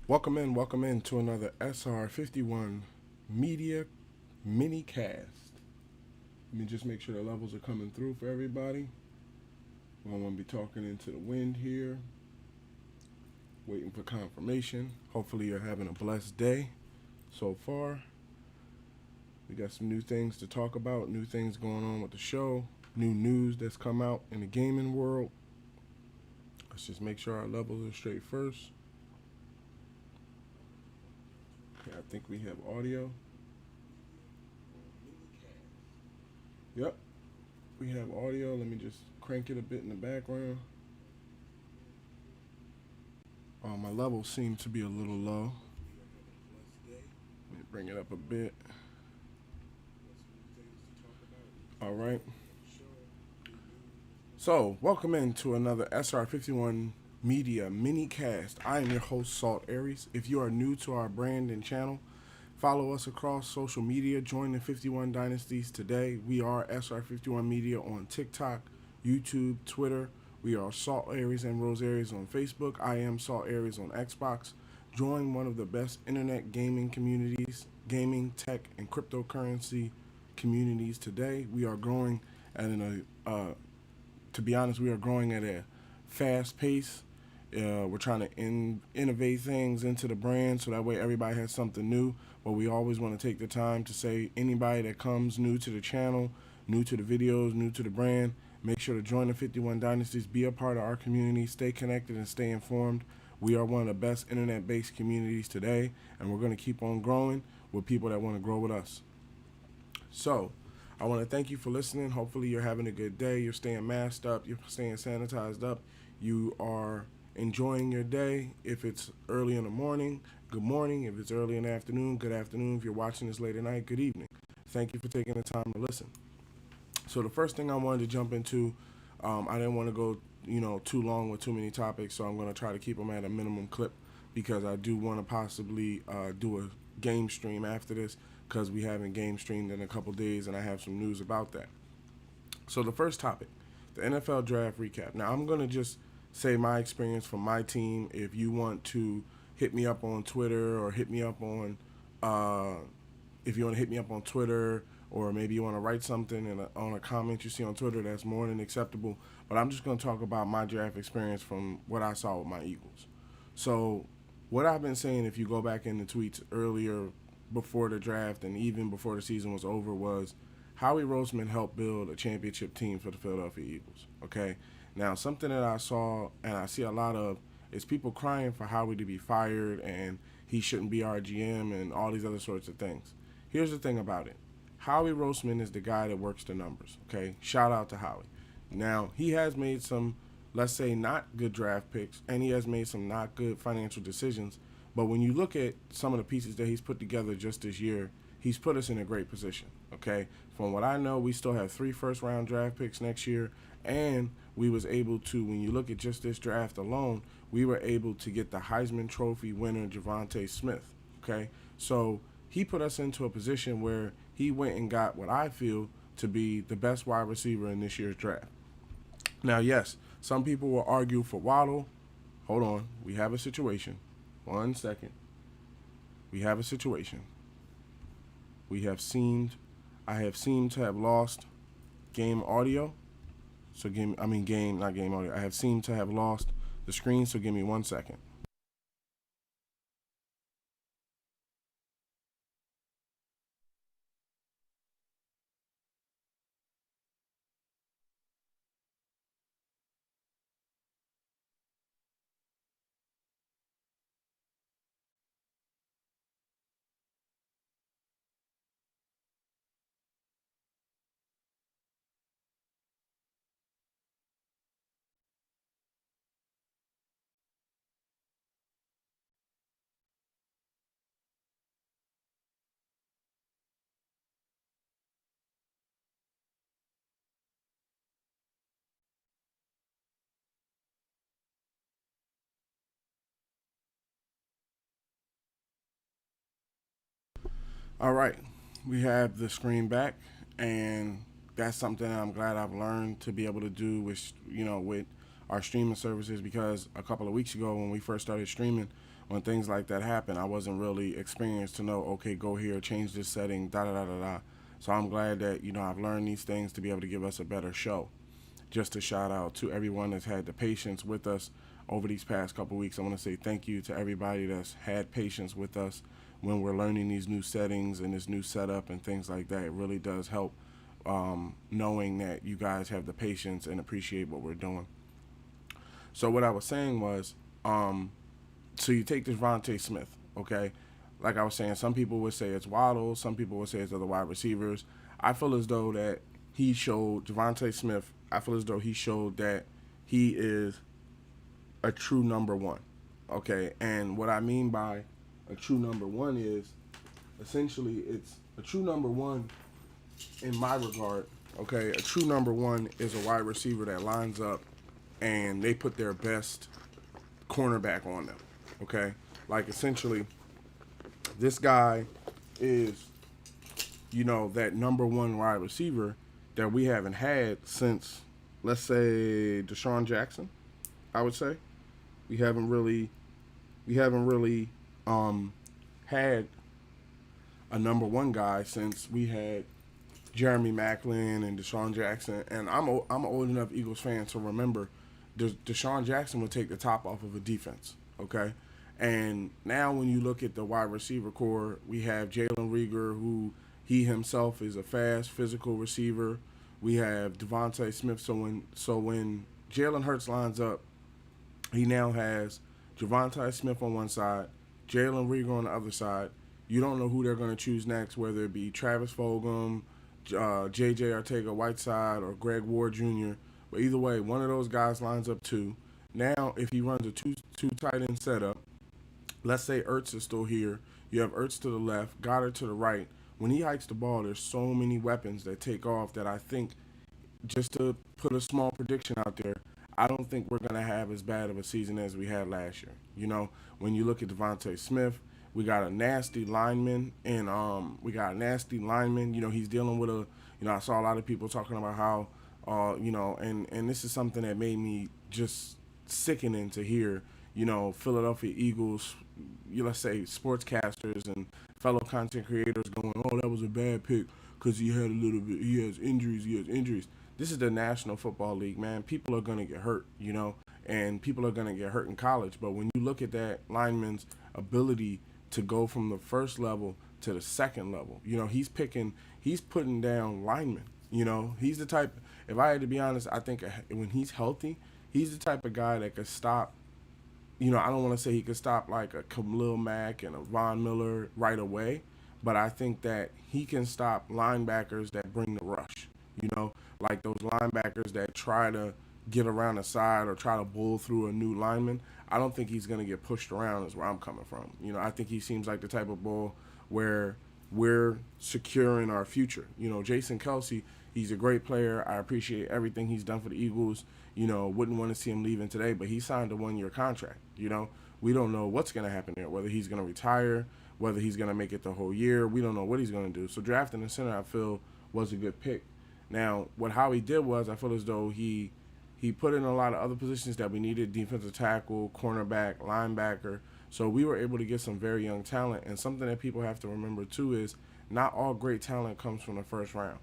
Welcome in to another SR51Media Minicast. Let me just make sure the levels are coming through for everybody. I'm going to be talking into the wind here, waiting for confirmation. Hopefully you're having a blessed day so far. We got some new things to talk about, new things going on with the show, new news that's come out in the gaming world. Let's just make sure our levels are straight first. Okay, I think we have audio. Yep, we have audio. Let me just crank it a bit in the background. My levels seem to be a little low. Let me bring it up a bit. All right. So, welcome into another SR51 Media Minicast. I am your host, Salt Aries. If you are new to our brand and channel, follow us across social media. Join the 51 Dynasties today. We are SR51 Media on TikTok, YouTube, Twitter. We are Salt Aries and Rose Aries on Facebook. I am Salt Aries on Xbox. Join one of the best internet gaming communities, gaming, tech, and cryptocurrency communities today. We are growing to be honest, we are growing at a fast pace. We're trying to innovate things into the brand so that way everybody has something new. But we always want to take the time to say anybody that comes new to the channel, new to the videos, new to the brand, make sure to join the 51 Dynasties, be a part of our community, stay connected and stay informed. We are one of the best internet-based communities today, and we're going to keep on growing with people that want to grow with us. So, I want to thank you for listening. Hopefully you're having a good day. You're staying masked up. You're staying sanitized up. You are enjoying your day. If it's early in the morning, good morning. If it's early in the afternoon, good afternoon. If you're watching this late at night, good evening. Thank you for taking the time to listen. So the first thing I wanted to jump into, I didn't want to go, too long with too many topics, so I'm going to try to keep them at a minimum clip because I do want to possibly do a game stream after this because we haven't game streamed in a couple days, and I have some news about that. So the first topic, the NFL draft recap. Now I'm going to just say my experience from my team. If you want to hit me up on Twitter or hit me up on, if you want to hit me up on Twitter or maybe you want to write something on a comment you see on Twitter, that's more than acceptable. But I'm just going to talk about my draft experience from what I saw with my Eagles. So what I've been saying, if you go back in the tweets earlier before the draft and even before the season was over, was Howie Roseman helped build a championship team for the Philadelphia Eagles. Okay, now something that I saw and I see a lot of is people crying for Howie to be fired and he shouldn't be our GM and all these other sorts of things. Here's the thing about it. Howie Roseman is the guy that works the numbers. Okay, shout out to Howie. Now he has made some, let's say, not good draft picks, and he has made some not good financial decisions. But when you look at some of the pieces that he's put together just this year, he's put us in a great position, okay? From what I know, we still have 3 first-round draft picks next year, and we was able to, when you look at just this draft alone, we were able to get the Heisman Trophy winner, Javonte Smith, okay? So he put us into a position where he went and got what I feel to be the best wide receiver in this year's draft. Now, yes, some people will argue for Waddle. Hold on, we have a situation. 1 second. We have a situation. I have seemed to have lost game audio. So not game audio. I have seemed to have lost the screen, so give me 1 second. All right, we have the screen back, and that's something that I'm glad I've learned to be able to do with our streaming services, because a couple of weeks ago when we first started streaming, when things like that happen, I wasn't really experienced to know, okay, go here, change this setting, da da da da da. So I'm glad that, I've learned these things to be able to give us a better show. Just a shout out to everyone that's had the patience with us over these past couple weeks. I want to say thank you to everybody that's had patience with us when we're learning these new settings and this new setup and things like that. It really does help, knowing that you guys have the patience and appreciate what we're doing. So what I was saying was, so you take Devontae Smith, okay? Like I was saying, some people would say it's Waddle, some people would say it's other wide receivers. I feel as though that he showed Devontae Smith. I feel as though he showed that he is a true number one, okay? And what I mean by a true number one is essentially it's a true number one in my regard, okay? A true number one is a wide receiver that lines up and they put their best cornerback on them, okay? Like essentially, this guy is, that number one wide receiver that we haven't had since, let's say, Deshaun Jackson. I would say we haven't really had a number one guy since we had Jeremy Maclin and Deshaun Jackson. And I'm an old enough Eagles fan to remember Deshaun Jackson would take the top off of a defense, okay? And now when you look at the wide receiver core, we have Jalen Reagor, who he himself is a fast, physical receiver. We have Devontae Smith. So when Jalen Hurts lines up, he now has Devontae Smith on one side, Jalen Reagor on the other side. You don't know who they're going to choose next, whether it be Travis Fulgham, J.J. Arcega-Whiteside, or Greg Ward Jr. But either way, one of those guys lines up too. Now, if he runs a two tight end setup, let's say Ertz is still here. You have Ertz to the left, Goddard to the right. When he hikes the ball, there's so many weapons that take off that I think, just to put a small prediction out there, I don't think we're going to have as bad of a season as we had last year. When you look at Devontae Smith, we got a nasty lineman, and he's dealing with I saw a lot of people talking about how, and this is something that made me just sickening to hear, Philadelphia Eagles, let's say sportscasters and fellow content creators going, oh, that was a bad pick because he has injuries. This is the National Football League, man. People are going to get hurt, and people are going to get hurt in college. But when you look at that lineman's ability to go from the first level to the second level, he's putting down linemen. He's the type, if I had to be honest, I think when he's healthy, he's the type of guy that could stop, I don't want to say he could stop like a Khalil Mack and a Von Miller right away, but I think that he can stop linebackers that bring the rush, like those linebackers that try to get around the side or try to bull through a new lineman. I don't think he's going to get pushed around is where I'm coming from. I think he seems like the type of bull where we're securing our future. Jason Kelce, he's a great player. I appreciate everything he's done for the Eagles. Wouldn't want to see him leaving today, but he signed a 1-year contract. We don't know what's going to happen there, whether he's going to retire, whether he's going to make it the whole year. We don't know what he's going to do. So drafting a center, I feel, was a good pick. Now, how he did was, I feel as though he put in a lot of other positions that we needed: defensive tackle, cornerback, linebacker. So we were able to get some very young talent. And something that people have to remember too is not all great talent comes from the first round.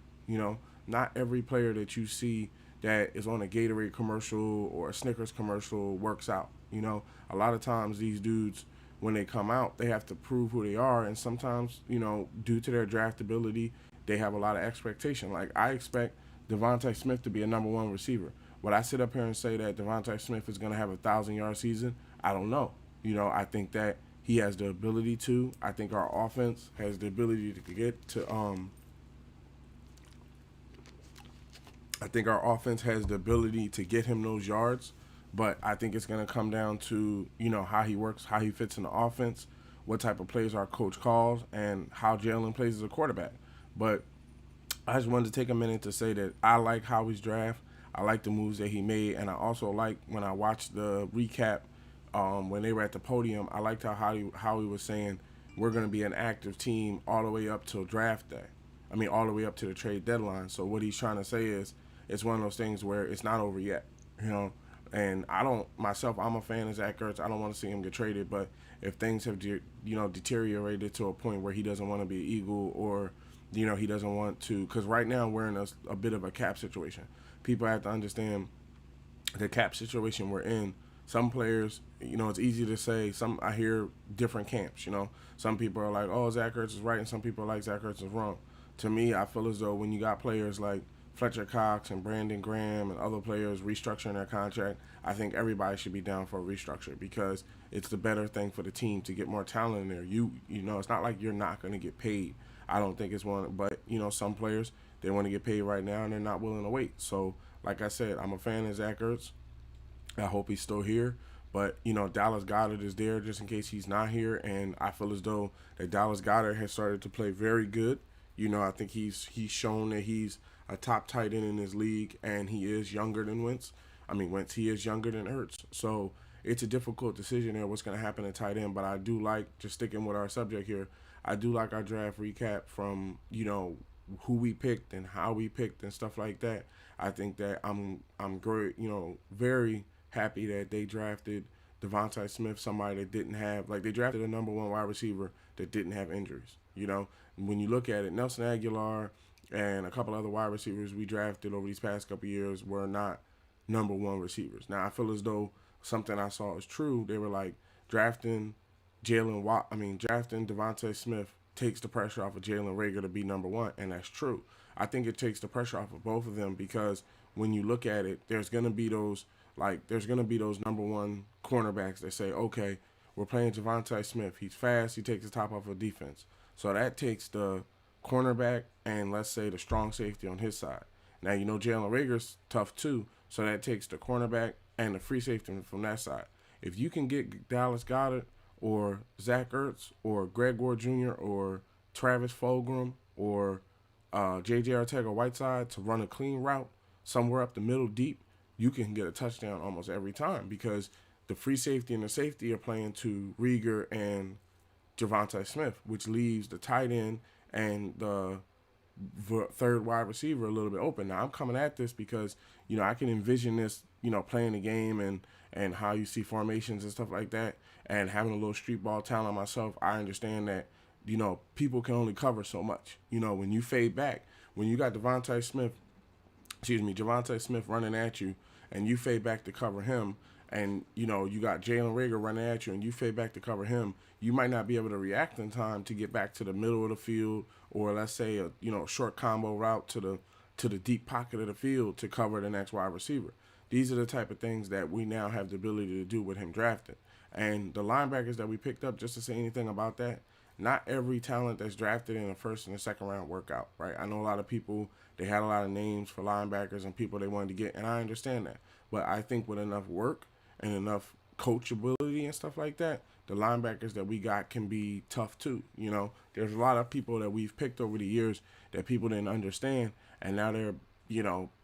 Not every player that you see that is on a Gatorade commercial or a Snickers commercial works out. A lot of times these dudes, when they come out, they have to prove who they are. And sometimes, due to their draftability, they have a lot of expectation. Like, I expect Devontae Smith to be a number one receiver. Would I sit up here and say that Devontae Smith is going to have a 1,000-yard season? I don't know. I think that he has the ability to. I think our offense has the ability to get to. I think our offense has the ability to get him those yards, but I think it's going to come down to how he works, how he fits in the offense, what type of plays our coach calls, and how Jalen plays as a quarterback. But I just wanted to take a minute to say that I like Howie's draft. I like the moves that he made, and I also like when I watched the recap when they were at the podium, I liked how Howie was saying we're going to be an active team all the way up till draft day. All the way up to the trade deadline. So what he's trying to say is it's one of those things where it's not over yet. And I don't myself. I'm a fan of Zach Ertz. I don't want to see him get traded. But if things have deteriorated to a point where he doesn't want to be an Eagle, or he doesn't want to, because right now we're in a bit of a cap situation. People have to understand the cap situation we're in. Some players, it's easy to say. I hear different camps. Some people are like, "Oh, Zach Ertz is right," and some people are like, "Zach Ertz is wrong." To me, I feel as though when you got players like Fletcher Cox and Brandon Graham and other players restructuring their contract, I think everybody should be down for a restructure, because it's the better thing for the team to get more talent in there. It's not like you're not going to get paid. I don't think it's one, but some players, they want to get paid right now and they're not willing to wait. So, like I said, I'm a fan of Zach Ertz. I hope he's still here. But, Dallas Goedert is there just in case he's not here. And I feel as though that Dallas Goedert has started to play very good. I think he's shown that he's a top tight end in his league, and he is younger than Wentz. Wentz, he is younger than Ertz. So it's a difficult decision there what's going to happen at tight end. But I do like, just sticking with our subject here, I do like our draft recap from, who we picked and how we picked and stuff like that. I think that I'm great, very happy that they drafted Devontae Smith, somebody that didn't have, like, they drafted a number one wide receiver that didn't have injuries. When you look at it, Nelson Aguilar and a couple other wide receivers we drafted over these past couple years were not number one receivers. Now I feel as though something I saw is true. They were like drafting drafting Devontae Smith takes the pressure off of Jalen Rager to be number one, and that's true. I think it takes the pressure off of both of them, because when you look at it, there's gonna be those number one cornerbacks that say, okay, we're playing Devontae Smith. He's fast. He takes the top off of defense. So that takes the cornerback and, let's say, the strong safety on his side. Now, Jalen Rager's tough too, so that takes the cornerback and the free safety from that side. If you can get Dallas Goedert or Zach Ertz or Greg Ward Jr. or Travis Fulgham or J.J. Arcega-Whiteside to run a clean route somewhere up the middle deep, you can get a touchdown almost every time, because the free safety and the safety are playing to Rieger and Devontae Smith, which leaves the tight end and the third wide receiver a little bit open. Now I'm coming at this because I can envision this, playing the game and how you see formations and stuff like that, and having a little street ball talent myself. I understand that people can only cover so much. When you fade back, when you got Devontae Smith running at you, and you fade back to cover him, and you got Jalen Rager running at you, and you fade back to cover him, you might not be able to react in time to get back to the middle of the field, or let's say a short combo route to the deep pocket of the field to cover the next wide receiver. These are the type of things that we now have the ability to do with him drafted. And the linebackers that we picked up, just to say anything about that, not every talent that's drafted in the first and the second round work out, right? I know a lot of people, they had a lot of names for linebackers and people they wanted to get, and I understand that. But I think with enough work and enough coachability and stuff like that, the linebackers that we got can be tough too. There's a lot of people that we've picked over the years that people didn't understand, and now they're,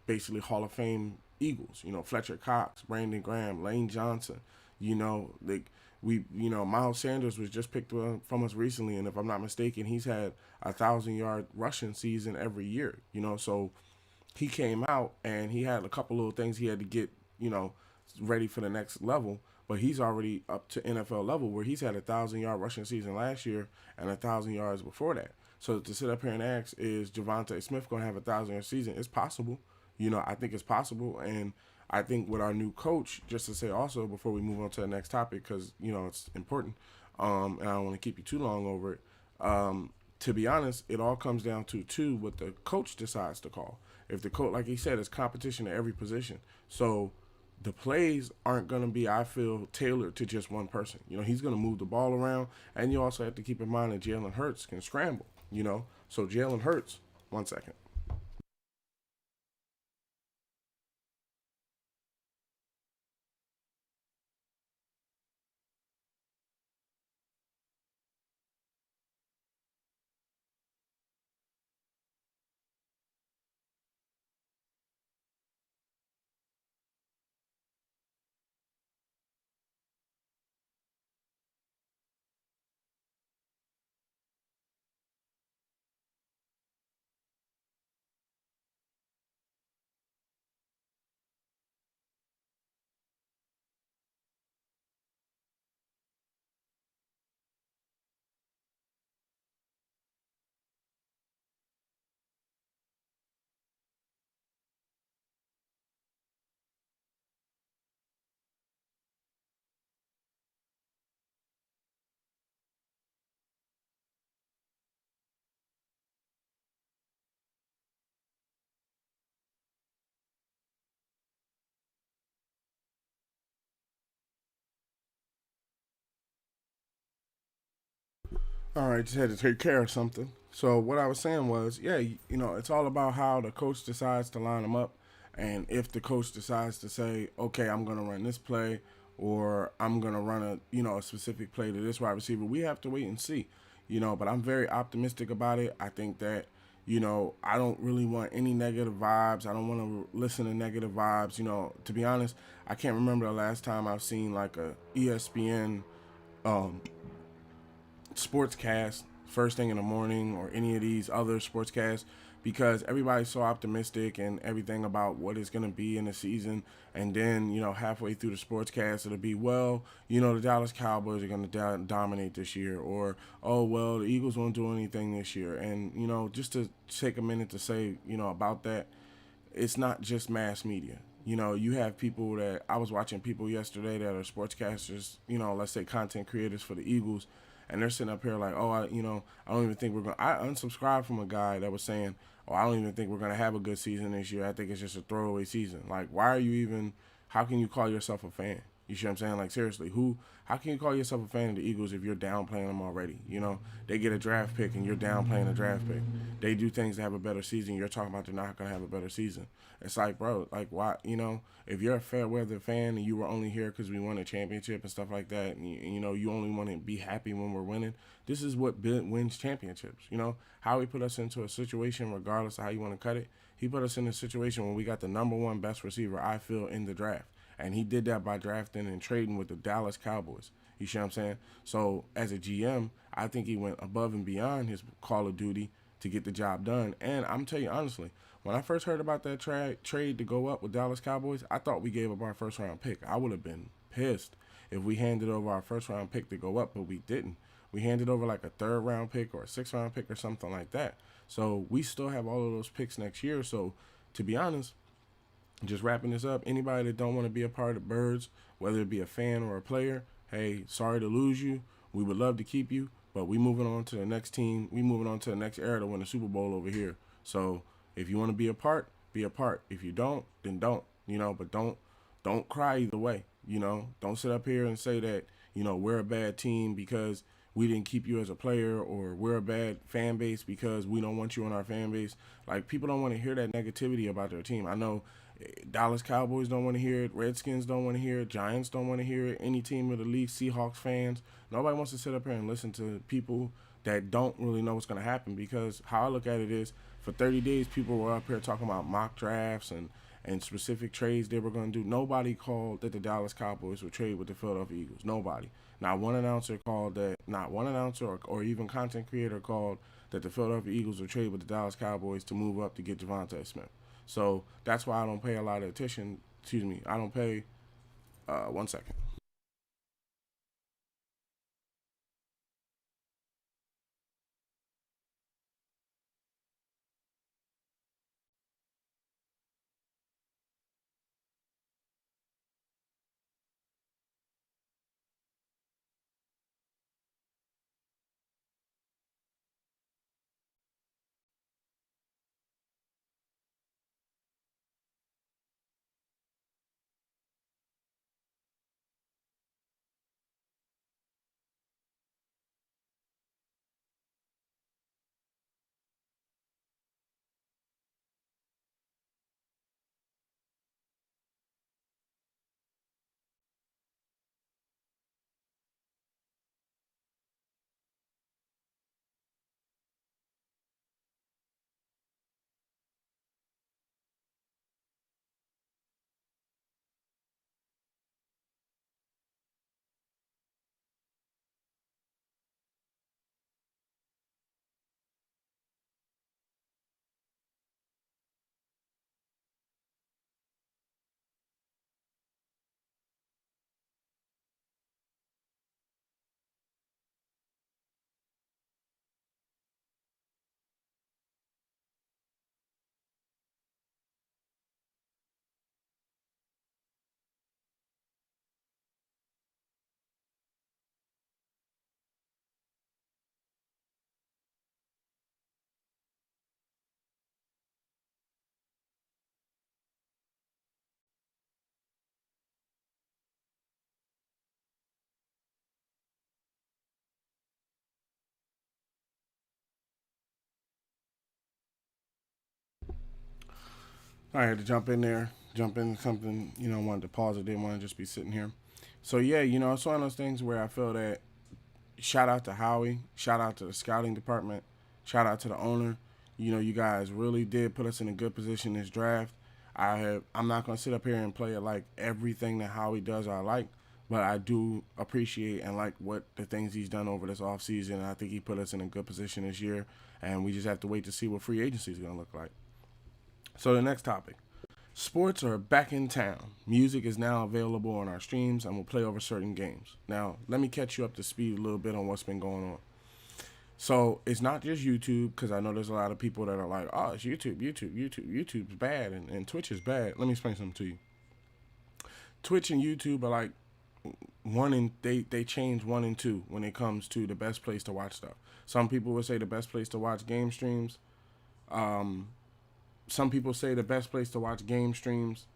basically Hall of Fame Eagles. Fletcher Cox, Brandon Graham, Lane Johnson, Miles Sanders was just picked from us recently, and if I'm not mistaken, he's had 1,000-yard rushing season every year. So he came out and he had a couple little things he had to get, ready for the next level. But he's already up to NFL level, where he's had 1,000-yard rushing season last year and 1,000 yards before that. So to sit up here and ask, is Devontae Smith going to have 1,000-yard season? It's possible. I think it's possible, and I think with our new coach, just to say also before we move on to the next topic, because it's important, and I don't want to keep you too long over it. To be honest, it all comes down to what the coach decides to call. If the coach, like he said, it's competition at every position, so the plays aren't going to be, I feel, tailored to just one person. He's going to move the ball around, and you also have to keep in mind that Jalen Hurts can scramble. So Jalen Hurts, 1 second. All right, just had to take care of something. So what I was saying was, yeah, it's all about how the coach decides to line them up, and if the coach decides to say, okay, I'm gonna run this play, or I'm gonna run a specific play to this wide receiver, we have to wait and see. But I'm very optimistic about it. I think that I don't really want any negative vibes. I don't want to listen to negative vibes. To be honest, I can't remember the last time I've seen like a ESPN um, sportscast first thing in the morning or any of these other sportscasts because everybody's so optimistic and everything about what it's going to be in the season. And then, halfway through the sportscast, it'll be, well, the Dallas Cowboys are going to dominate this year. Or, oh, well, the Eagles won't do anything this year. And, just to take a minute to say, about that, it's not just mass media. You have people that I was watching people yesterday that are sportscasters, let's say content creators for the Eagles, and they're sitting up here like, oh, I don't even think we're going to. I unsubscribed from a guy that was saying, oh, I don't even think we're going to have a good season this year. I think it's just a throwaway season. Like, why are you even, how can you call yourself a fan? You see what I'm saying? Like, seriously, how can you call yourself a fan of the Eagles if you're downplaying them already? They get a draft pick and you're downplaying a draft pick. They do things to have a better season. You're talking about they're not going to have a better season. It's like, bro, like, why, if you're a fair weather fan and you were only here because we won a championship and stuff like that, and you only want to be happy when we're winning, this is what wins championships. Howie put us into a situation, regardless of how you want to cut it, he put us in a situation when we got the number one best receiver, I feel, in the draft. And he did that by drafting and trading with the Dallas Cowboys. You see what I'm saying? So as a GM, I think he went above and beyond his Call of Duty to get the job done. And I'm telling you honestly, when I first heard about that trade to go up with Dallas Cowboys, I thought we gave up our first round pick. I would have been pissed if we handed over our first round pick to go up, but we didn't. We handed over like a third round pick or a sixth round pick or something like that. So we still have all of those picks next year. So to be honest, just wrapping this up, anybody that don't want to be a part of the Birds, whether it be a fan or a player, hey, sorry to lose you. We would love to keep you, but we moving on to the next team. We moving on to the next era to win the Super Bowl over here. So if you want to be a part, be a part. If you don't, then don't. But don't cry either way. Don't sit up here and say that we're a bad team because we didn't keep you as a player, or we're a bad fan base because we don't want you on our fan base. Like, people don't want to hear that negativity about their team. I know Dallas Cowboys don't want to hear it. Redskins don't want to hear it. Giants don't want to hear it. Any team of the league, Seahawks fans, nobody wants to sit up here and listen to people that don't really know what's going to happen. Because how I look at it is, for 30 days, people were up here talking about mock drafts and specific trades they were going to do. Nobody called that the Dallas Cowboys would trade with the Philadelphia Eagles. Nobody. Not one announcer called that. Not one announcer or even content creator called that the Philadelphia Eagles would trade with the Dallas Cowboys to move up to get Devontae Smith. So that's why I don't pay a lot of attention. Excuse me. I don't pay. 1 second. I had to jump in there, jump in something, wanted to pause it, didn't want to just be sitting here. So yeah, it's one of those things where I feel that shout out to Howie, shout out to the scouting department, shout out to the owner. You guys really did put us in a good position this draft. I'm not gonna sit up here and play it like everything that Howie does I like, but I do appreciate and like what the things he's done over this offseason. I think he put us in a good position this year, and we just have to wait to see what free agency is gonna look like. So the next topic. Sports are back in town. Music is now available on our streams and we'll play over certain games. Now, let me catch you up to speed a little bit on what's been going on. So, it's not just YouTube, because I know there's a lot of people that are like, oh, it's YouTube's bad, and Twitch is bad. Let me explain something to you. Twitch and YouTube are like they change one and two when it comes to the best place to watch stuff. Some people would say the best place to watch game streams. Some people say the best place to watch game streams.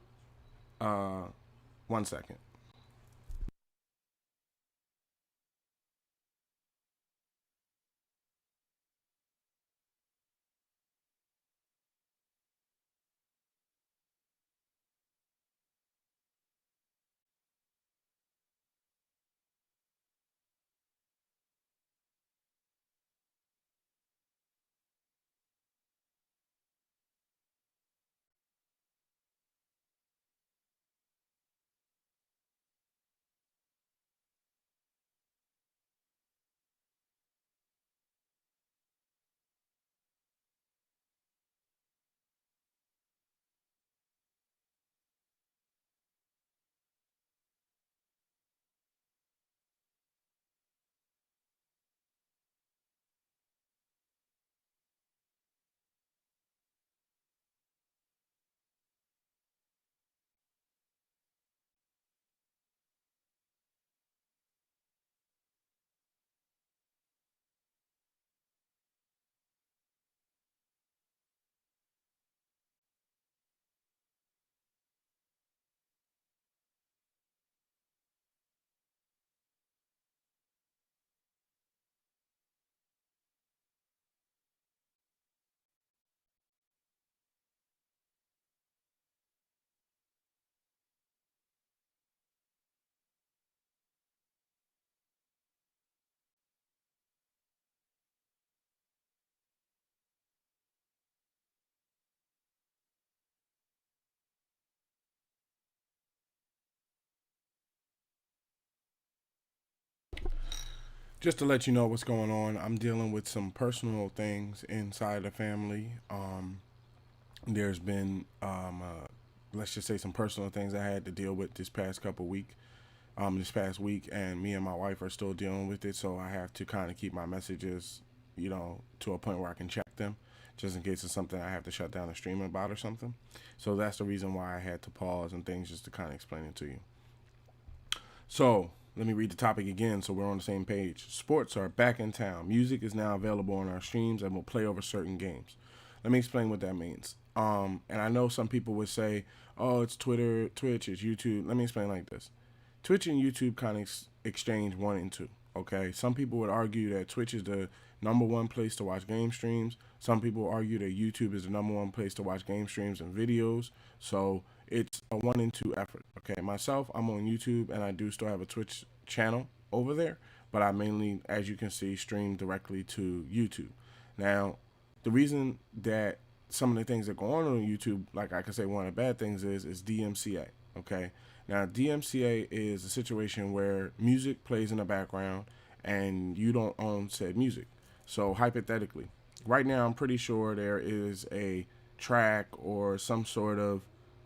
Uh, 1 second. Just to let you know what's going on, I'm dealing with some personal things inside the family. There's been, let's just say, some personal things I had to deal with this past week, and me and my wife are still dealing with it. So I have to kind of keep my messages, to a point where I can check them, just in case it's something I have to shut down the stream about or something. So that's the reason why I had to pause and things, just to kind of explain it to you. So let me read the topic again so we're on the same page. Sports are back in town. Music is now available on our streams and we'll play over certain games. Let me explain what that means. And I know some people would say, oh, it's Twitter, Twitch, it's YouTube. Let me explain like this. Twitch and YouTube kind of exchange one and two. Okay, some people would argue that Twitch is the number one place to watch game streams. Some people argue that YouTube is the number one place to watch game streams and videos. So it's a one and two effort. Okay, myself, I'm on YouTube and I do still have a Twitch channel over there, but I mainly, as you can see, stream directly to YouTube. Now, the reason that some of the things that go on YouTube, like I can say one of the bad things is DMCA. Okay, now DMCA is a situation where music plays in the background and you don't own said music. So hypothetically, right now I'm pretty sure there is a track or some sort of,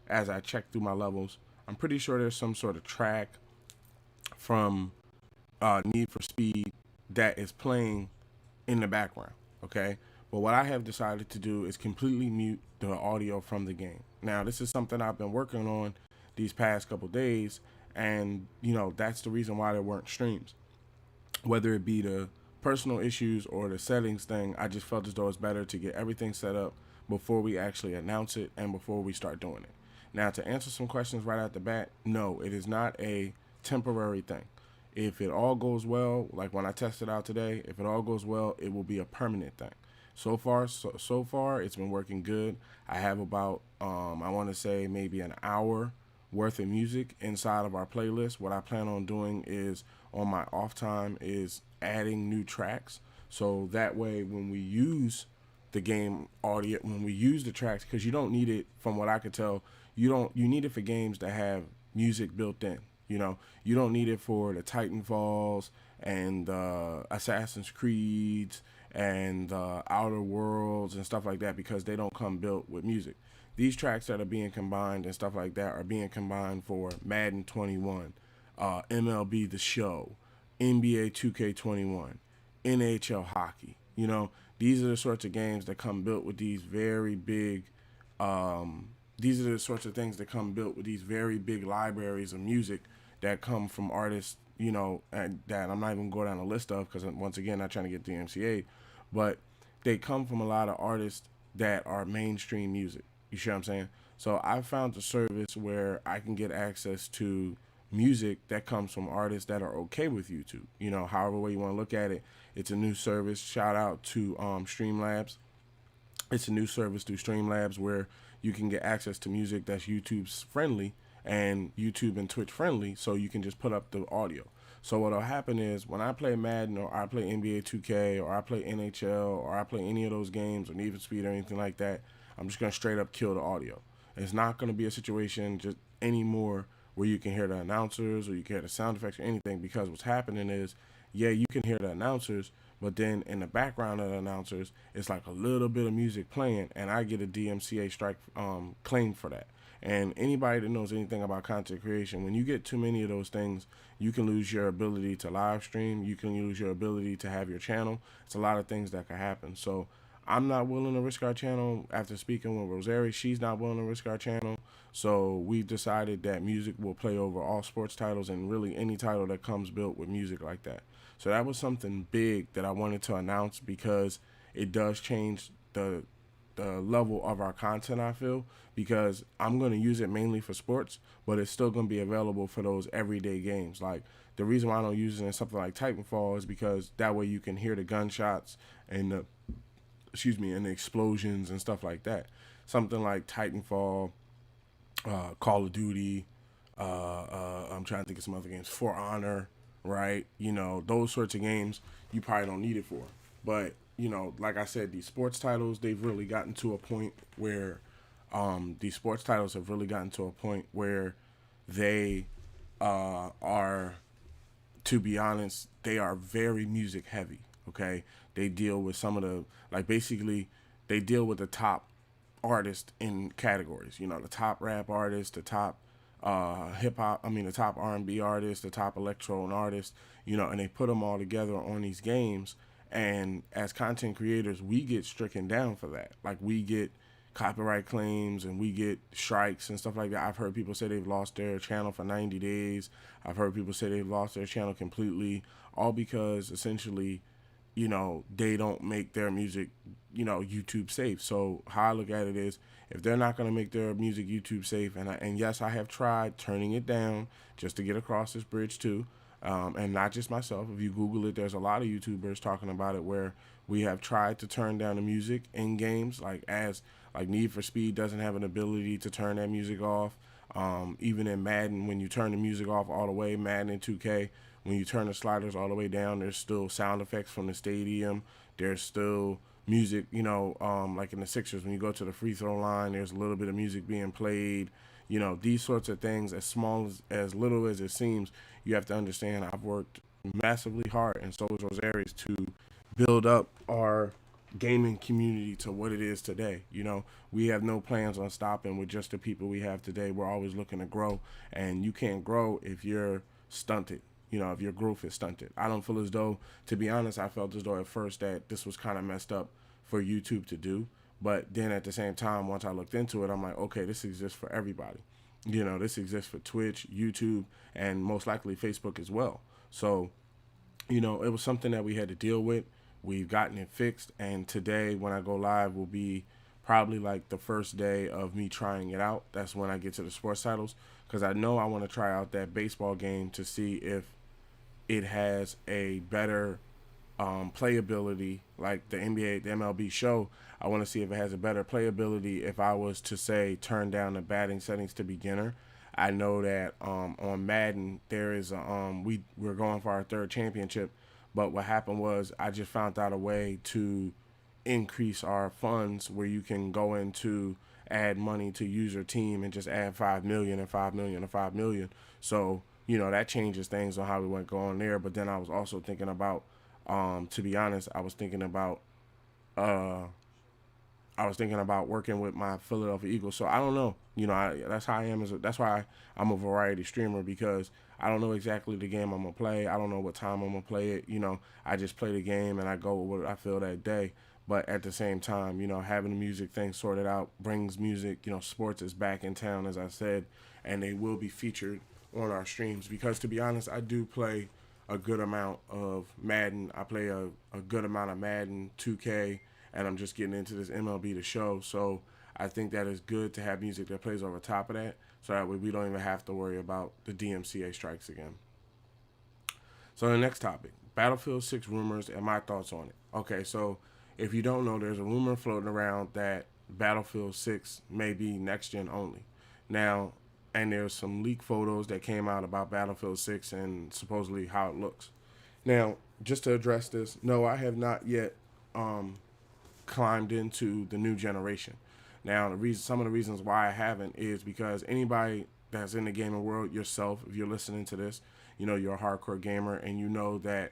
as I check through my levels, I'm pretty sure there's some sort of track from Need for Speed that is playing in the background. Okay. But what I have decided to do is completely mute the audio from the game. Now, this is something I've been working on these past couple days, and that's the reason why there weren't streams. Whether it be the personal issues or the settings thing, I just felt as though it's better to get everything set up before we actually announce it and before we start doing it. Now, to answer some questions right out the bat, no, it is not a temporary thing. If it all goes well, like when I tested out today, if it all goes well, it will be a permanent thing. So far, it's been working good. I have about I want to say maybe an hour worth of music inside of our playlist. What I plan on doing is on my off time is adding new tracks. So that way, when we use the game audio, when we use the tracks, because you don't need it, from what I could tell, you need it for games that have music built in. You don't need it for the Titanfalls and Assassin's Creeds and Outer Worlds and stuff like that, because they don't come built with music. These tracks that are being combined and stuff like that are being combined for Madden 21, MLB The Show, NBA 2K21, NHL hockey. These are the sorts of games that come built with these very big. These are the sorts of things that come built with these very big libraries of music that come from artists. And that I'm not even going down a list of, because once again, not trying to get DMCA, but they come from a lot of artists that are mainstream music. You see what I'm saying? So I found a service where I can get access to music that comes from artists that are okay with YouTube. However way you want to look at it, it's a new service. Shout out to Streamlabs. It's a new service through Streamlabs where you can get access to music that's YouTube's friendly and YouTube and Twitch friendly, so you can just put up the audio. So what'll happen is when I play Madden or I play NBA 2K or I play NHL or I play any of those games or Need for Speed or anything like that, I'm just gonna straight up kill the audio. It's not gonna be a situation just anymore where you can hear the announcers or you can hear the sound effects or anything, because what's happening is, yeah, you can hear the announcers, but then in the background of the announcers, it's like a little bit of music playing, and I get a DMCA strike claim for that. And anybody that knows anything about content creation, when you get too many of those things, you can lose your ability to live stream. You can lose your ability to have your channel. It's a lot of things that can happen. So I'm not willing to risk our channel. After speaking with Rosarie, she's not willing to risk our channel. So we've decided that music will play over all sports titles and really any title that comes built with music like that. So that was something big that I wanted to announce, because it does change the level of our content, I feel, because I'm going to use it mainly for sports, but it's still going to be available for those everyday games. Like, the reason why I don't use it in something like Titanfall is because that way you can hear the gunshots and and the explosions and stuff like that. Something like Titanfall, Call of Duty, I'm trying to think of some other games, For Honor, right? Those sorts of games you probably don't need it for. But, like I said, these sports titles, they've really gotten to a point where they are, to be honest, they are very music heavy, okay? They deal with some of the, like, basically, they deal with the top artists in categories, the top rap artists, the top the top R&B artists, the top electro artists, and they put them all together on these games. And as content creators, we get stricken down for that. Like, we get copyright claims and we get strikes and stuff like that. I've heard people say they've lost their channel for 90 days. I've heard people say they've lost their channel completely, all because essentially, they don't make their music, YouTube safe. So how I look at it is, if they're not going to make their music YouTube safe, and yes, I have tried turning it down just to get across this bridge too, and not just myself. If you Google it, there's a lot of YouTubers talking about it where we have tried to turn down the music in games, like Need for Speed doesn't have an ability to turn that music off. Even in Madden, when you turn the music off all the way, Madden and 2K, when you turn the sliders all the way down, there's still sound effects from the stadium. There's still music, like in the Sixers, when you go to the free throw line, there's a little bit of music being played. These sorts of things, as little as it seems, you have to understand I've worked massively hard, and so is Rosari's, to build up our gaming community to what it is today. We have no plans on stopping with just the people we have today. We're always looking to grow, and you can't grow if you're stunted. If your growth is stunted. I don't feel as though, to be honest, I felt as though at first that this was kind of messed up for YouTube to do. But then at the same time, once I looked into it, I'm like, okay, this exists for everybody. This exists for Twitch, YouTube, and most likely Facebook as well. So, it was something that we had to deal with. We've gotten it fixed. And today, when I go live, will be probably like the first day of me trying it out. That's when I get to the sports titles, because I know I want to try out that baseball game to see if it has a better playability, like the NBA, the MLB show. I want to see if it has a better playability. If I was to say turn down the batting settings to beginner, I know that on Madden there is we're going for our third championship, but what happened was I just found out a way to increase our funds where you can go into add money to user team and just add 5 million and 5 million and 5 million. So that changes things on how we went going there. But then I was also thinking about, to be honest, uh, I was thinking about working with my Philadelphia Eagles. So I don't know. That's how I am. That's why I'm a variety streamer, because I don't know exactly the game I'm gonna play. I don't know what time I'm gonna play it. I just play the game and I go with what I feel that day. But at the same time, having the music thing sorted out brings music. Sports is back in town, as I said, and they will be featured on our streams. Because to be honest, I do play a good amount of Madden. I play a good amount of Madden 2K, and I'm just getting into this MLB The Show. So I think that is good to have music that plays over top of that, so that way we don't even have to worry about the DMCA strikes again. So the next topic, Battlefield 6 rumors and my thoughts on it. Okay, so if you don't know, there's a rumor floating around that Battlefield 6 may be next gen only. Now, and there's some leak photos that came out about Battlefield 6 and supposedly how it looks. Now, just to address this, no, I have not yet climbed into the new generation. Now, some of the reasons why I haven't is because anybody that's in the gaming world, yourself, if you're listening to this, you're a hardcore gamer, and you know that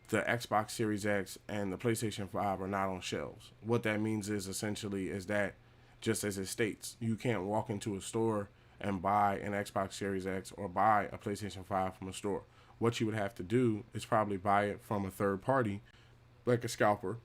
the Xbox Series X and the PlayStation 5 are not on shelves. What that means is essentially is that, just as it states, you can't walk into a store and buy an Xbox Series X or buy a PlayStation 5 from a store. What you would have to do is probably buy it from a third party, like a scalper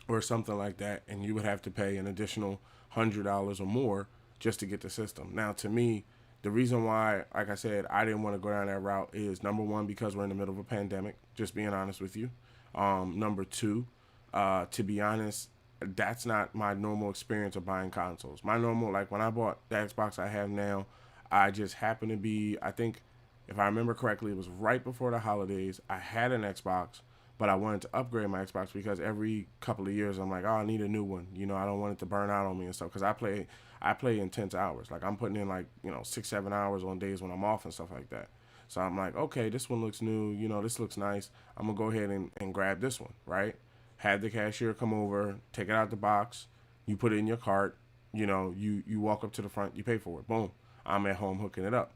or something like that, and you would have to pay an additional $100 or more just to get the system. Now, to me, the reason why, like I said, I didn't want to go down that route is, number one, because we're in the middle of a pandemic, just being honest with you. Number two, to be honest, that's not my normal experience of buying consoles. My normal, like when I bought the Xbox I have now, I just happened to be, I think, if I remember correctly, it was right before the holidays. I had an Xbox, but I wanted to upgrade my Xbox because every couple of years I'm like, oh, I need a new one. I don't want it to burn out on me and stuff, because I play intense hours. Like I'm putting in 6-7 hours on days when I'm off and stuff like that. So I'm like, okay, this one looks new. This looks nice. I'm gonna go ahead and grab this one, right? Have the cashier come over, take it out the box, you put it in your cart. You walk up to the front, you pay for it. Boom, I'm at home hooking it up.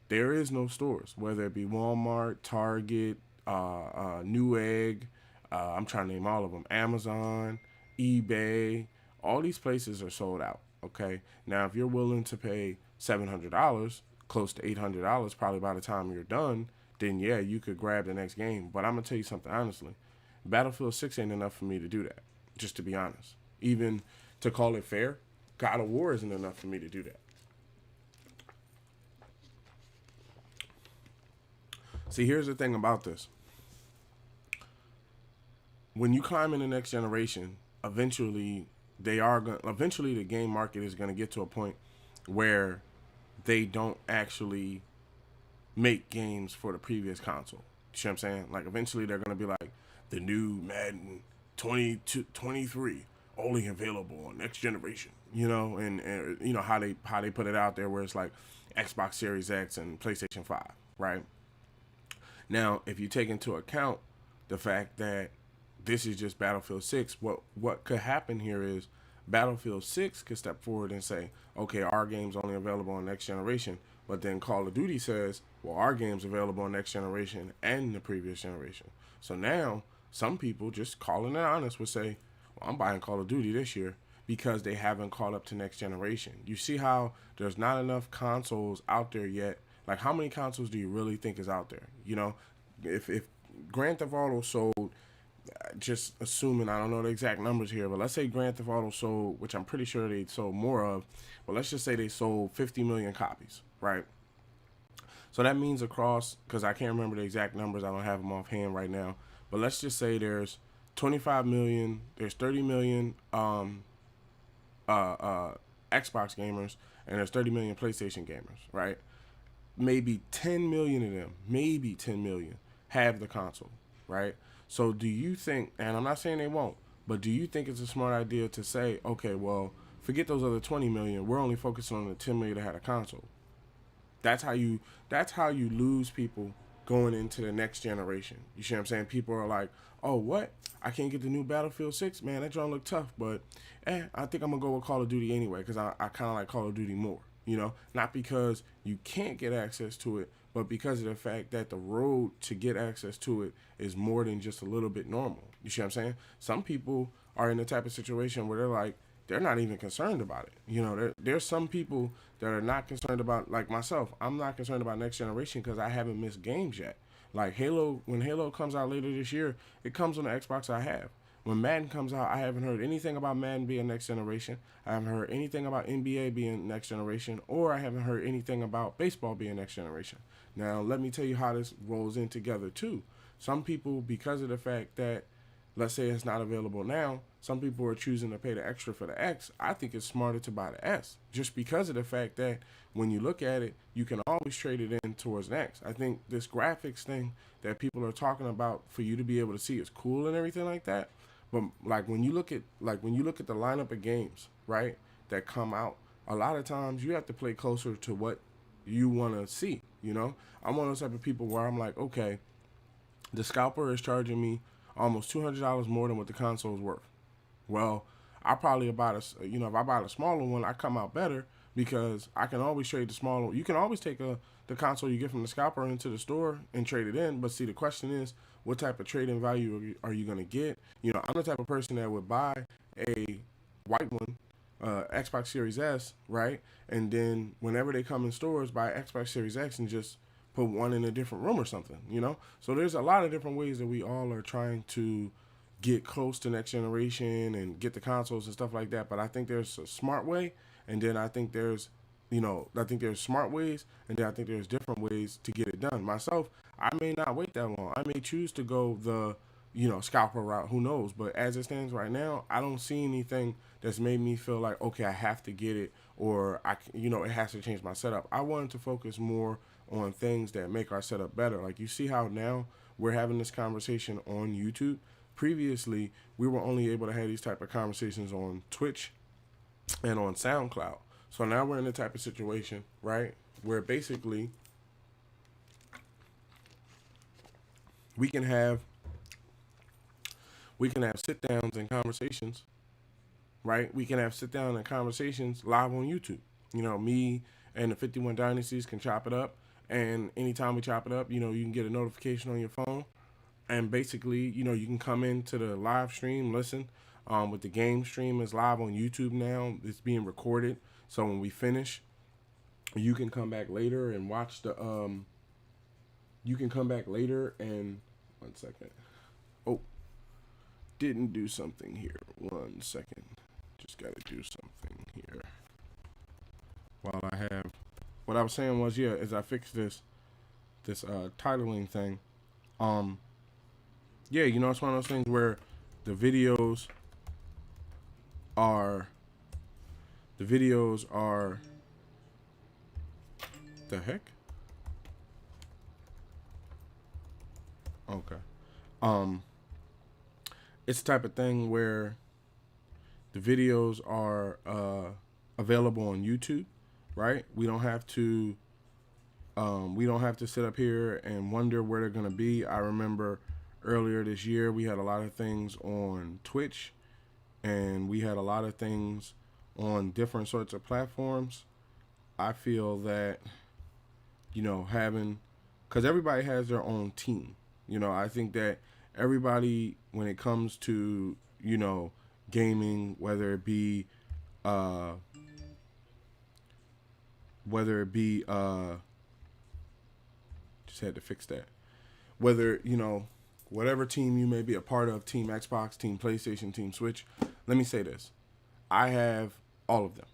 There is no stores, whether it be Walmart, Target, Newegg, I'm trying to name all of them, Amazon, eBay, all these places are sold out. Okay, now if you're willing to pay $700, close to $800, probably by the time you're done, then yeah, you could grab the next game. But I'm gonna tell you something honestly, Battlefield 6 ain't enough for me to do that. Just to be honest, even to call it fair, God of War isn't enough for me to do that. See, here's the thing about this. When you climb in the next generation, eventually eventually the game market is going to get to a point where they don't actually make games for the previous console. You see what I'm saying? Like eventually they're going to be like the new Madden 2023 only available on next generation. And how they put it out there where it's like Xbox Series X and PlayStation 5, right? Now, if you take into account the fact that this is just Battlefield 6, what could happen here is Battlefield 6 could step forward and say, okay, our game's only available on next generation, but then Call of Duty says, well, our game's available on next generation and the previous generation. So now, some people, just calling it honest, would say, well, I'm buying Call of Duty this year because they haven't caught up to next generation. You see how there's not enough consoles out there yet. Like, how many consoles do you really think is out there? If Grand Theft Auto sold, just assuming, I don't know the exact numbers here, but let's say Grand Theft Auto sold, which I'm pretty sure they sold more of, but let's just say they sold 50 million copies, right? So that means across, because I can't remember the exact numbers, I don't have them offhand right now, but let's just say there's 25 million, there's 30 million Xbox gamers, and there's 30 million PlayStation gamers, right? Maybe 10 million of them, maybe 10 million, have the console, right? So do you think, and I'm not saying they won't, but do you think it's a smart idea to say, okay, well, forget those other 20 million. We're only focusing on the 10 million that had a console. That's how you that's how you lose people going into the next generation. You see what I'm saying? People are like, oh, what? I can't get the new Battlefield 6, man. That joint look tough, but I think I'm gonna go with Call of Duty anyway because I kind of like Call of Duty more. Not because you can't get access to it, but because of the fact that the road to get access to it is more than just a little bit normal. You see what I'm saying? Some people are in the type of situation where they're like, they're not even concerned about it. There's some people that are not concerned about, like myself. I'm not concerned about next generation because I haven't missed games yet. Like Halo, when Halo comes out later this year, it comes on the Xbox I have. When Madden comes out, I haven't heard anything about Madden being next generation. I haven't heard anything about NBA being next generation, or I haven't heard anything about baseball being next generation. Now, let me tell you how this rolls in together too. Some people, because of the fact that, let's say it's not available now, some people are choosing to pay the extra for the X. I think it's smarter to buy the S, just because of the fact that when you look at it, you can always trade it in towards the X. I think this graphics thing that people are talking about for you to be able to see is cool and everything like that. But when you look at the lineup of games, right, that come out, a lot of times you have to play closer to what you want to see. I'm one of those type of people where I'm like, okay, the scalper is charging me almost $200 more than what the console is worth. Well, I probably if I buy the smaller one, I come out better because I can always trade the smaller one. You can always take the console you get from the scalper into the store and trade it in. But see, the question is, what type of trading value are you going to get? I'm the type of person that would buy a white one, Xbox Series S, right? And then whenever they come in stores, buy Xbox Series X and just put one in a different room or something, So there's a lot of different ways that we all are trying to get close to next generation and get the consoles and stuff like that. But I think there's a smart way, and then I think there's smart ways, and then I think there's different ways to get it done. Myself, I may not wait that long. I may choose to go the scalper route. Who knows? But as it stands right now, I don't see anything that's made me feel like, okay, I have to get it, or it has to change my setup. I wanted to focus more on things that make our setup better. Like, you see how now we're having this conversation on YouTube. Previously, we were only able to have these type of conversations on Twitch and on SoundCloud. So now we're in the type of situation, right, where basically we can have sit downs and conversations, right? We can have sit down and conversations live on YouTube. Me and the 51 Dynasties can chop it up, and anytime we chop it up, you can get a notification on your phone. And basically, you can come into the live stream, listen. With the game stream is live on YouTube now. It's being recorded. So when we finish, you can come back later and watch the, you can come back later and, 1 second. Oh, didn't do something here. 1 second. Just got to do something here. While I have, what I was saying was, as I fixed this titling thing, it's one of those things where the videos are the heck? Okay. It's the type of thing where the videos are available on YouTube, right? We don't have to sit up here and wonder where they're gonna be. I remember earlier this year we had a lot of things on Twitch, and we had a lot of things on different sorts of platforms. I feel that because everybody has their own team. I think that everybody, when it comes to gaming, whether it be just had to fix that. Whether whatever team you may be a part of, Team Xbox, Team PlayStation, Team Switch. Let me say this: I have all of them.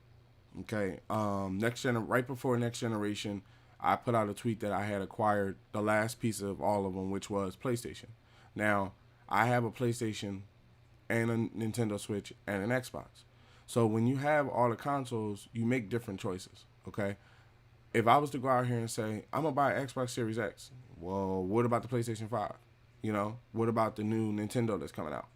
Okay, right before Next Generation, I put out a tweet that I had acquired the last piece of all of them, which was PlayStation. Now, I have a PlayStation and a Nintendo Switch and an Xbox. So when you have all the consoles, you make different choices, okay? If I was to go out here and say, I'm going to buy an Xbox Series X, well, what about the PlayStation 5? You know, what about the new Nintendo that's coming out?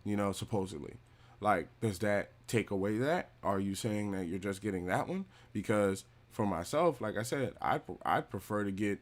You know, supposedly. Like, does that take away that? Are you saying that you're just getting that one? Because for myself, like I said, I'd prefer to get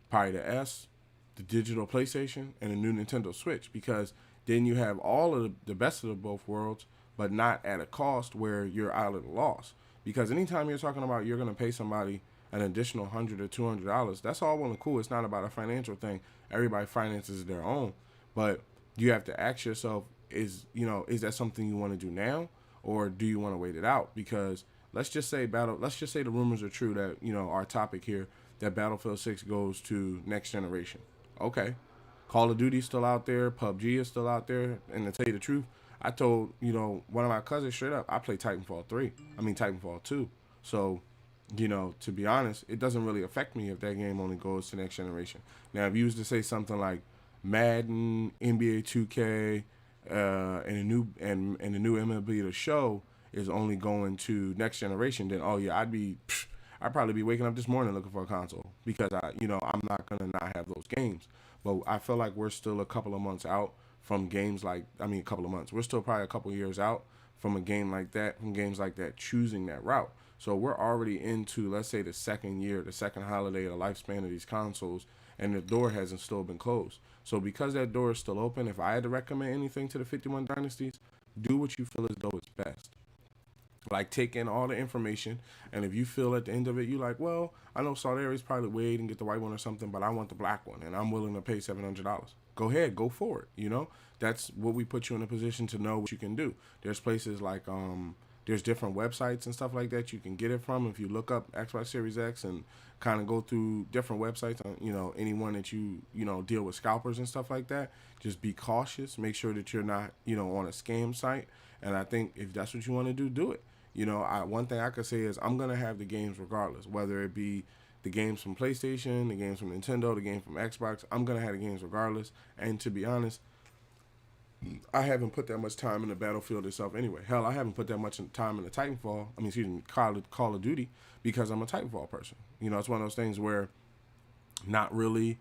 probably the S, the digital PlayStation, and the new Nintendo Switch, because then you have all of the best of the both worlds, but not at a cost where you're out of the loss. Because anytime you're talking about you're going to pay somebody an additional $100 or $200, that's all well and cool. It's not about a financial thing. Everybody finances their own, but you have to ask yourself: is that something you want to do now, or do you want to wait it out? Because let's just say the rumors are true that, our topic here, that Battlefield 6 goes to next generation. Okay, Call of Duty's still out there, PUBG is still out there, and to tell you the truth, I told, one of my cousins straight up, I play Titanfall 2. So, to be honest, it doesn't really affect me if that game only goes to next generation. Now, if you was to say something like Madden, NBA 2K, and the new MLB The Show is only going to next generation, then I'd probably be waking up this morning looking for a console, because I'm not gonna not have those games. But I feel like we're still a couple of months out from games a couple of months. We're still probably a couple of years out from games like that choosing that route. So we're already into, let's say, the second holiday of the lifespan of these consoles, and the door hasn't still been closed. So because that door is still open, if I had to recommend anything to the 51 Dynasties, do what you feel as though it's best. Like, take in all the information, and if you feel at the end of it, you're like, well, I know Saudi Arabia's probably wait and get the white one or something, but I want the black one, and I'm willing to pay $700. Go ahead, go for it. That's what we put you in a position to know what you can do. There's places like, there's different websites and stuff like that you can get it from. If you look up Xbox Series X and kind of go through different websites, anyone that you deal with scalpers and stuff like that, just be cautious. Make sure that you're not, on a scam site. And I think if that's what you want to do it. One thing I could say is I'm going to have the games regardless, whether it be the games from PlayStation, the games from Nintendo, the game from Xbox. I'm going to have the games regardless. And to be honest, I haven't put that much time in the Battlefield itself anyway. Hell, I haven't put that much time in the Call of Duty, because I'm a Titanfall person. It's one of those things where not really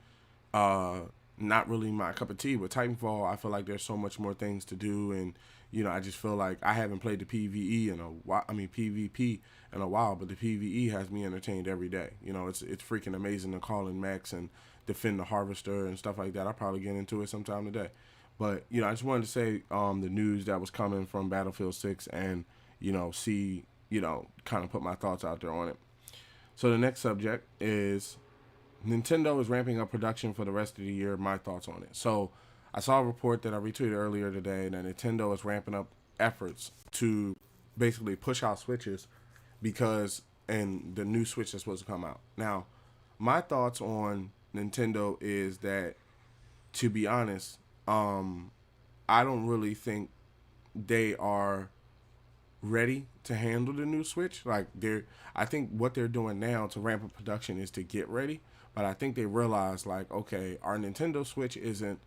my cup of tea. With Titanfall, I feel like there's so much more things to do, and I just feel like I haven't played the PvP in a while, but the PvE has me entertained every day. It's freaking amazing to call in mechs and defend the Harvester and stuff like that. I'll probably get into it sometime today. But, I just wanted to say the news that was coming from Battlefield 6 and, see, kind of put my thoughts out there on it. So the next subject is Nintendo is ramping up production for the rest of the year. My thoughts on it. So I saw a report that I retweeted earlier today that Nintendo is ramping up efforts to basically push out Switches and the new Switch that's supposed to come out. Now, my thoughts on Nintendo is that, to be honest, I don't really think they are ready to handle the new Switch. I think what they're doing now to ramp up production is to get ready. But I think they realize, okay, our Nintendo Switch isn't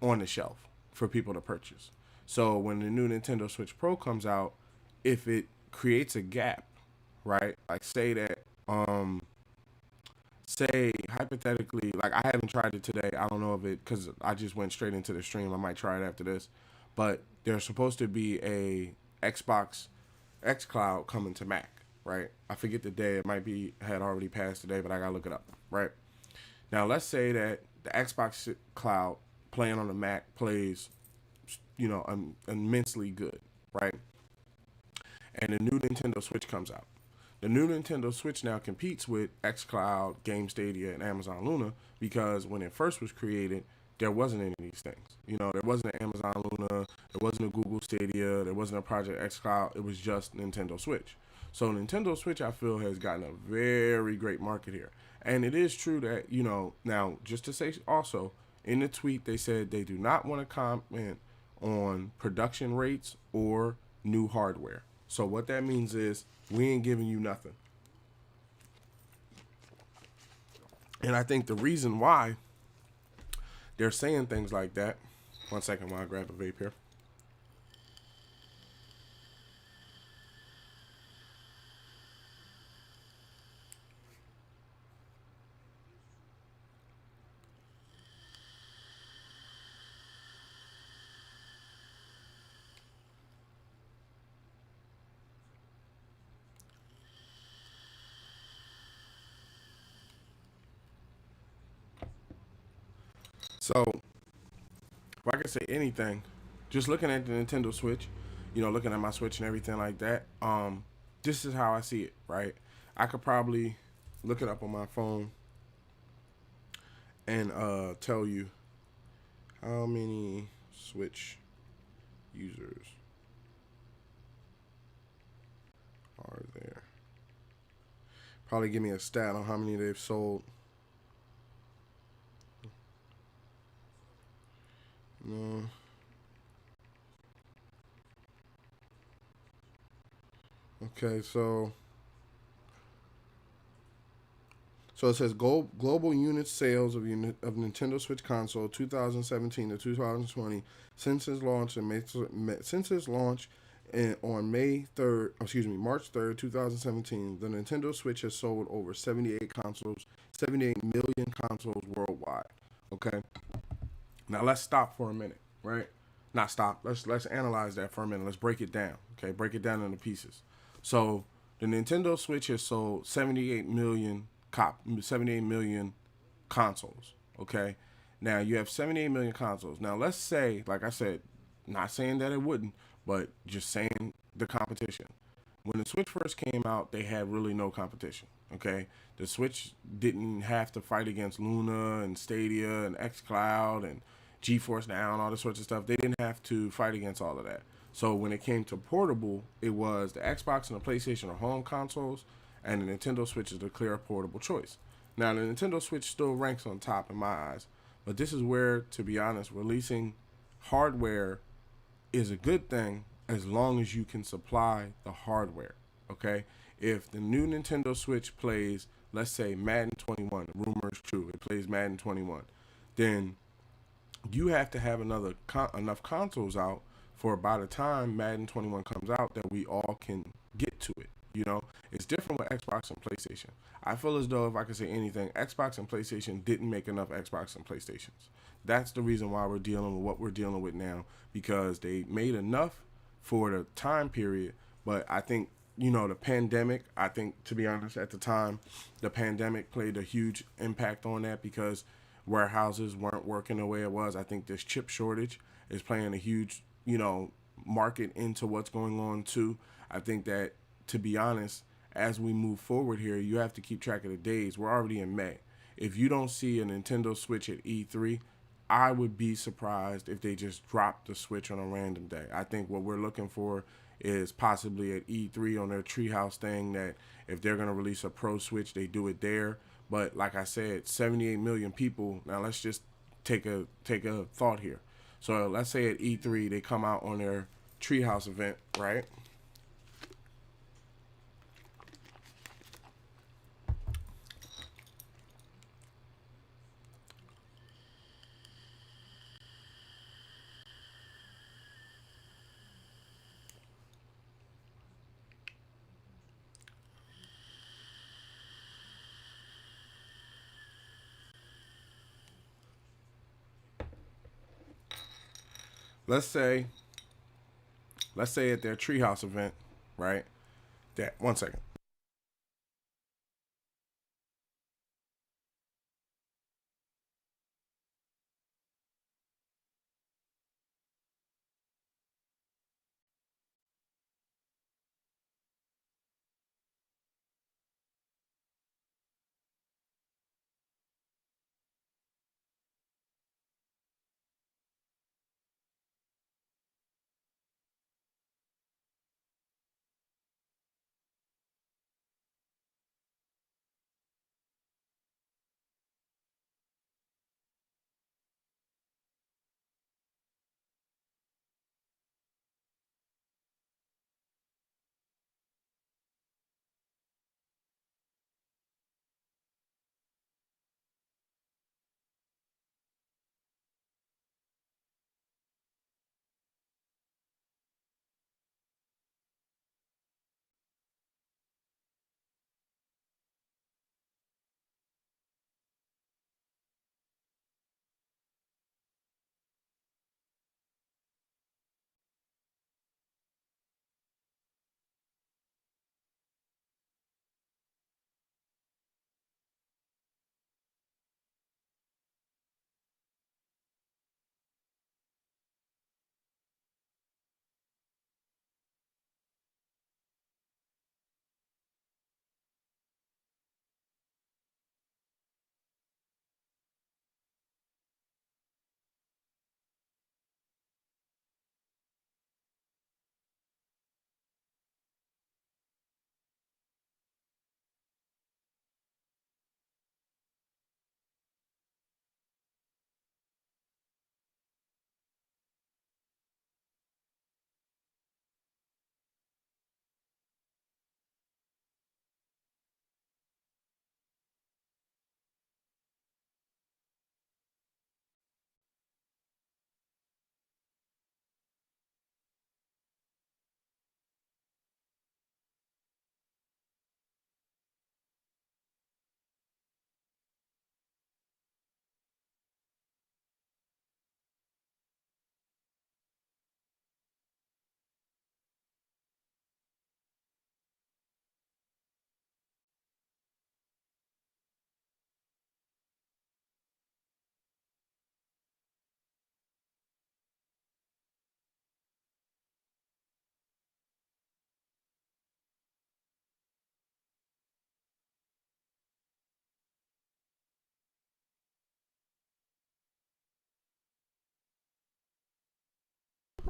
on the shelf for people to purchase. So when the new Nintendo Switch Pro comes out, if it creates a gap, right? Like, say hypothetically, I haven't tried it today. I don't know if it, because I just went straight into the stream. I might try it after this. But there's supposed to be a Xbox xCloud coming to Mac, right? I forget the day. It had already passed today, but I gotta look it up, right? Now, let's say that the Xbox Cloud playing on the Mac plays, immensely good, right? And the new Nintendo Switch comes out. The new Nintendo Switch now competes with xCloud, Game Stadia, and Amazon Luna, because when it first was created, there wasn't any of these things. There wasn't an Amazon Luna, there wasn't a Google Stadia, there wasn't a Project xCloud. It was just Nintendo Switch. So Nintendo Switch, I feel, has gotten a very great market here. And it is true that, now, just to say also, in the tweet, they said they do not want to comment on production rates or new hardware. So what that means is we ain't giving you nothing. And I think the reason why they're saying things like that, one second while I grab a vape here. So, if I could say anything, just looking at the Nintendo Switch, looking at my Switch and everything like that, this is how I see it, right? I could probably look it up on my phone and tell you how many Switch users are there. Probably give me a stat on how many they've sold. No. Okay, so it says global unit sales of Nintendo Switch console 2017 to 2020 since its launch on March 3rd, 2017. The Nintendo Switch has sold over 78 million consoles worldwide. Okay, now let's stop for a minute, right? Not stop. Let's analyze that for a minute. Let's break it down. Okay, break it down into pieces. So the Nintendo Switch has sold 78 million consoles. Okay, now you have 78 million consoles. Now let's say, like I said, not saying that it wouldn't, but just saying the competition. When the Switch first came out, they had really no competition. Okay, the Switch didn't have to fight against Luna and Stadia and XCloud and GeForce Now and all this sorts of stuff. They didn't have to fight against all of that. So when it came to portable, it was the Xbox and the PlayStation or home consoles, and the Nintendo Switch is the clear portable choice. Now the Nintendo Switch still ranks on top in my eyes, but this is where, to be honest, releasing hardware is a good thing as long as you can supply the hardware. Okay, if the new Nintendo Switch plays, let's say Madden 21, the rumor is true, it plays Madden 21, then you have to have enough consoles out for by the time Madden 21 comes out that we all can get to it. It's different with Xbox and PlayStation. I feel as though, if I could say anything, Xbox and PlayStation didn't make enough Xbox and PlayStations. That's the reason why we're dealing with what we're dealing with now, because they made enough for the time period. But I think, the pandemic, I think, to be honest, at the time, the pandemic played a huge impact on that, because warehouses weren't working the way it was. I think this chip shortage is playing a huge, market into what's going on too. I think that, to be honest, as we move forward here, you have to keep track of the days. We're already in May. If you don't see a Nintendo Switch at E3, I would be surprised if they just dropped the Switch on a random day. I think what we're looking for is possibly at E3 on their Treehouse thing, that if they're going to release a Pro Switch, they do it there. But like I said, 78 million people. Now let's just take a thought here. So let's say at E3 they come out on their Treehouse event, right? Let's say at their Treehouse event, right? That, one second.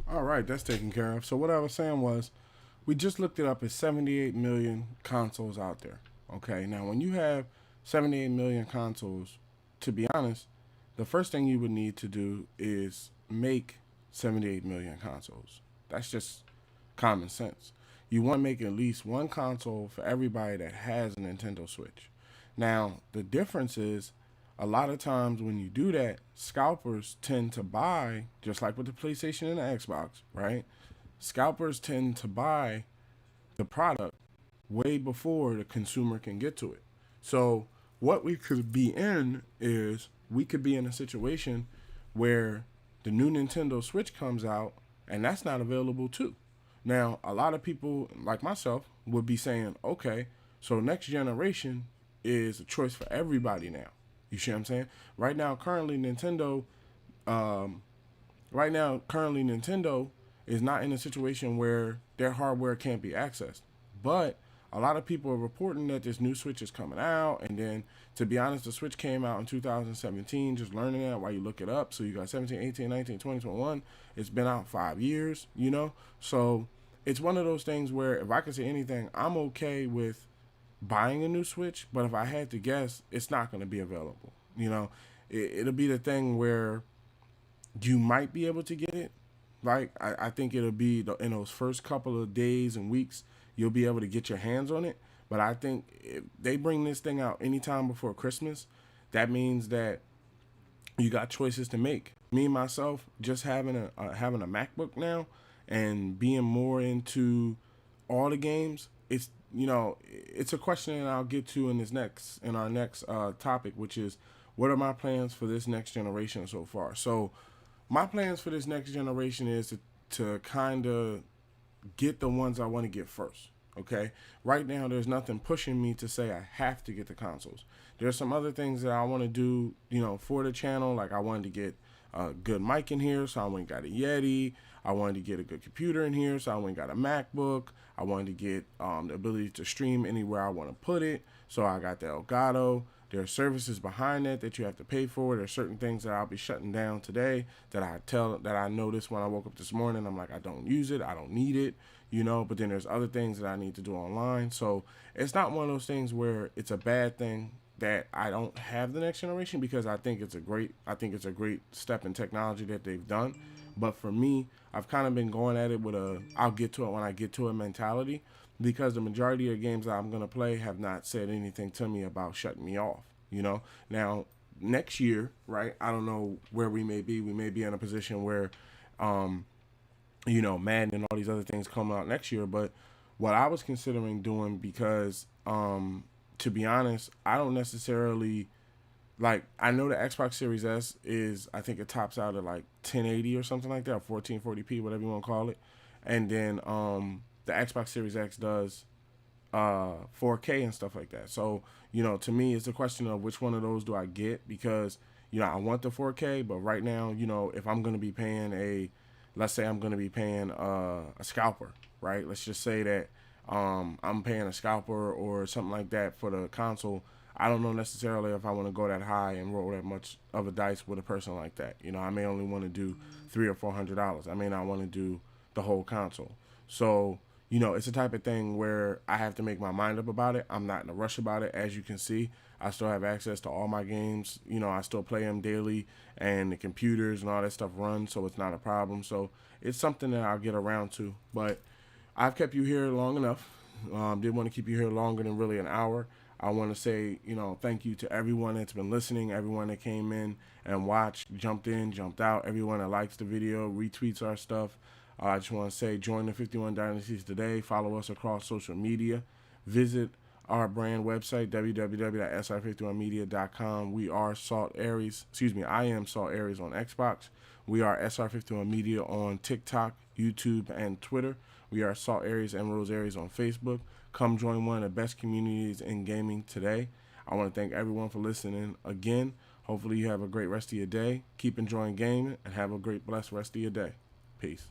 All right, that's taken care of. So what I was saying was, we just looked it up. It's 78 million consoles out there. Okay, now when you have 78 million consoles, to be honest, the first thing you would need to do is make 78 million consoles. That's just common sense. You want to make at least one console for everybody that has a Nintendo Switch. Now, the difference is a lot of times when you do that, scalpers tend to buy, just like with the PlayStation and the Xbox, right? Scalpers tend to buy the product way before the consumer can get to it. So what we could be in is we could be in a situation where the new Nintendo Switch comes out and that's not available too. Now, a lot of people like myself would be saying, okay, so next generation is a choice for everybody now. You see what I'm saying? Right now, um, currently Nintendo is not in a situation where their hardware can't be accessed. But a lot of people are reporting that this new Switch is coming out, and then to be honest, the Switch came out in 2017. Just learning that while you look it up. So you got 17, 18, 19, 20, 21. It's been out 5 years, you know. So it's one of those things where if I could say anything, I'm okay with buying a new Switch, but if I had to guess, it's not going to be available. You know, it'll be the thing where you might be able to get it. Like I think it'll be in those first couple of days and weeks, you'll be able to get your hands on it. But I think if they bring this thing out anytime before Christmas, that means that you got choices to make. Me myself, just having a MacBook now and being more into all the games, it's a question that I'll get to in our next topic, which is what are my plans for this next generation so far. So my plans for this next generation is to kind of get the ones I want to get first. Okay. Right now, there's nothing pushing me to say I have to get the consoles. There's some other things that I want to do, for the channel. Like I wanted to get a good mic in here, so I went and got a Yeti. I wanted to get a good computer in here, so I went and got a MacBook. I wanted to get the ability to stream anywhere I want to put it, so I got the Elgato. There are services behind that you have to pay for. There's certain things that I'll be shutting down today that I noticed when I woke up this morning. I'm like, I don't use it. I don't need it, but then there's other things that I need to do online. So it's not one of those things where it's a bad thing that I don't have the next generation, because I think it's a great step in technology that they've done. But for me, I've kind of been going at it with I'll get to it when I get to it mentality, because the majority of games that I'm going to play have not said anything to me about shutting me off, Now, next year, right, I don't know where we may be. We may be in a position where, Madden and all these other things come out next year. But what I was considering doing, because, to be honest, I don't necessarily, like, I know the Xbox Series S is, I think it tops out at like 1080 or something like that, or 1440p, whatever you want to call it. And then, the Xbox Series X does 4K and stuff like that. So, to me, it's a question of which one of those do I get, because, I want the 4K, but right now, if I'm going to be paying let's say I'm going to be paying a scalper, right? Let's just say that I'm paying a scalper or something like that for the console. I don't know necessarily if I want to go that high and roll that much of a dice with a person like that. I may only want to do $300 or $400. I may not want to do the whole console. So, it's the type of thing where I have to make my mind up about it. I'm not in a rush about it. As you can see, I still have access to all my games. I still play them daily, and the computers and all that stuff run, so it's not a problem. So it's something that I'll get around to. But I've kept you here long enough. Didn't want to keep you here longer than really an hour. I want to say, thank you to everyone that's been listening, everyone that came in and watched, jumped in, jumped out, everyone that likes the video, retweets our stuff. I just want to say, join the 51 Dynasties today. Follow us across social media. Visit our brand website, www.sr51media.com. We are Salt Aries. I am Salt Aries on Xbox. We are SR51Media on TikTok, YouTube, and Twitter. We are Salt Aries and Rose Aries on Facebook. Come join one of the best communities in gaming today. I want to thank everyone for listening again. Hopefully you have a great rest of your day. Keep enjoying gaming and have a great, blessed rest of your day. Peace.